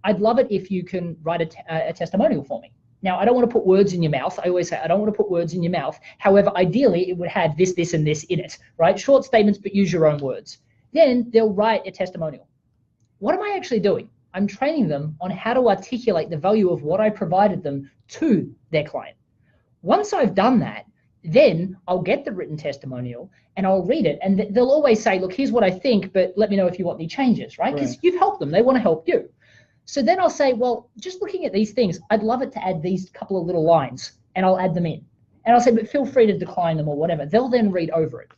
I'd love it if you can write a testimonial for me. Now, I don't want to put words in your mouth. I always say I don't want to put words in your mouth. However, ideally, it would have this, this, and this in it, right? Short statements, but use your own words. Then they'll write a testimonial. What am I actually doing? I'm training them on how to articulate the value of what I provided them to their client. Once I've done that, then I'll get the written testimonial and I'll read it. And they'll always say, look, here's what I think, but let me know if you want any changes, right? Because you've helped them. They want to help you. So then I'll say, well, just looking at these things, I'd love it to add these couple of little lines, and I'll add them in. And I'll say, but feel free to decline them or whatever. They'll then read over it.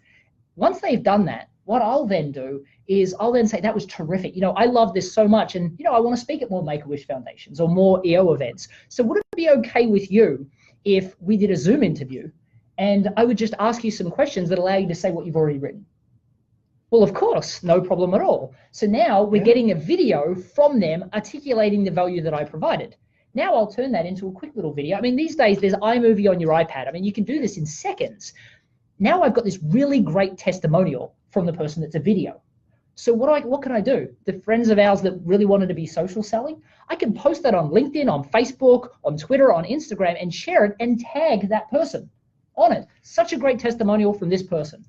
Once they've done that, what I'll then do is I'll then say, that was terrific. You know, I love this so much. And, you know, I want to speak at more Make-A-Wish foundations or more EO events. So would it be okay with you if we did a Zoom interview and I would just ask you some questions that allow you to say what you've already written? Well, of course, no problem at all. So now we're getting a video from them articulating the value that I provided. Now I'll turn that into a quick little video. I mean, these days there's iMovie on your iPad. I mean, you can do this in seconds. Now I've got this really great testimonial from the person that's a video. So what can I do? The friends of ours that really wanted to be social selling, I can post that on LinkedIn, on Facebook, on Twitter, on Instagram, and share it and tag that person on it. Such a great testimonial from this person.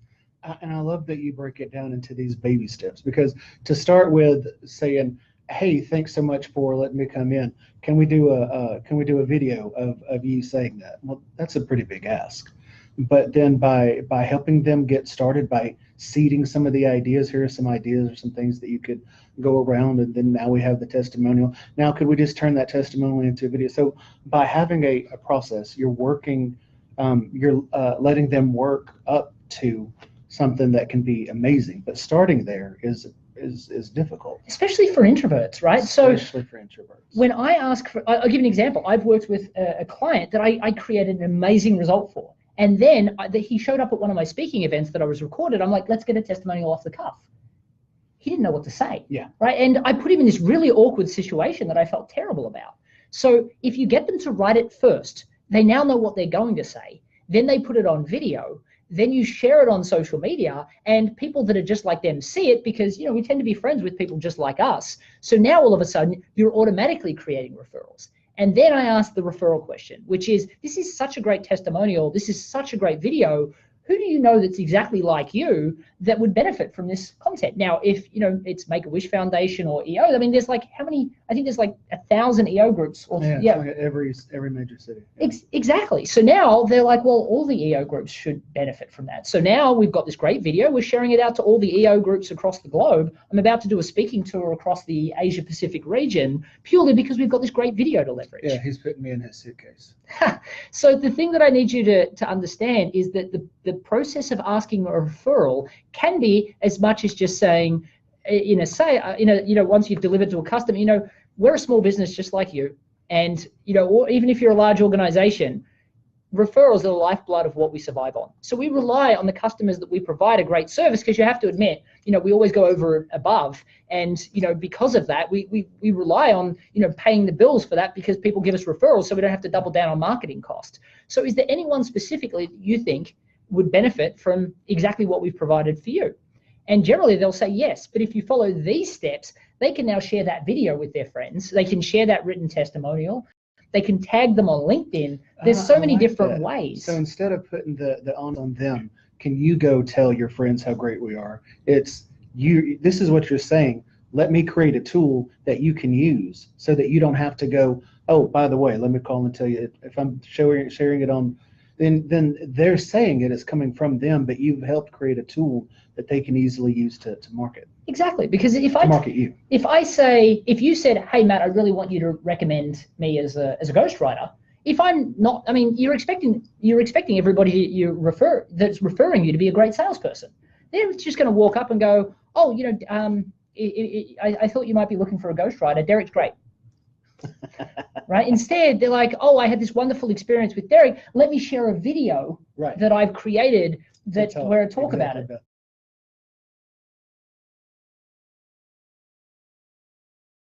And I love that you break it down into these baby steps, because to start with saying, hey, thanks so much for letting me come in. Can we do a video of you saying that? Well, that's a pretty big ask. But then by helping them get started, by seeding some of the ideas, here are some ideas or some things that you could go around, and then now we have the testimonial. Now, could we just turn that testimonial into a video? So by having a process, you're working, you're letting them work up to something that can be amazing, but starting there is difficult, especially for introverts, right? Especially for introverts. When I ask for, I'll give you an example. I've worked with a client that I created an amazing result for, and then he showed up at one of my speaking events that I was recorded. I'm like, let's get a testimonial off the cuff. He didn't know what to say, right? And I put him in this really awkward situation that I felt terrible about. So if you get them to write it first, they now know what they're going to say. Then they put it on video. Then you share it on social media, and people that are just like them see it, because, you know, we tend to be friends with people just like us. So now all of a sudden you're automatically creating referrals. And then I ask the referral question, which is, this is such a great testimonial. This is such a great video. Who do you know that's exactly like you that would benefit from this content? Now, if, you know, it's Make-A-Wish Foundation or EO, I mean, there's like how many? I think there's like 1,000 EO groups. Or, like every major city. Exactly. So now they're like, well, all the EO groups should benefit from that. So now we've got this great video. We're sharing it out to all the EO groups across the globe. I'm about to do a speaking tour across the Asia Pacific region purely because we've got this great video to leverage. Yeah, he's putting me in his suitcase. So the thing that I need you to understand is that the process of asking a referral can be as much as just saying, once you've delivered to a customer, you know, we're a small business just like you, and, you know, or even if you're a large organization, referrals are the lifeblood of what we survive on. So we rely on the customers that we provide a great service, because you have to admit, you know, we always go over and above, and, you know, because of that, we rely on, you know, paying the bills for that, because people give us referrals so we don't have to double down on marketing cost. So is there anyone specifically that you think would benefit from exactly what we've provided for you? And generally they'll say yes. But if you follow these steps, they can now share that video with their friends. They can share that written testimonial. They can tag them on LinkedIn. There's so many different ways. So instead of putting the on them, can you go tell your friends how great we are? It's you. This is what you're saying. Let me create a tool that you can use so that you don't have to go, oh, by the way, let me call and tell you, if I'm sharing it on, then they're saying it's coming from them, but you've helped create a tool that they can easily use to market. Exactly, because if you said, hey Matt, I really want you to recommend me as a ghostwriter. If I'm not, I mean, you're expecting everybody that's referring you to be a great salesperson. They're just going to walk up and go, oh, you know, I thought you might be looking for a ghostwriter. Derek's great. Right? Instead, they're like, oh, I had this wonderful experience with Derek. Let me share a video that I've created where I talk about it.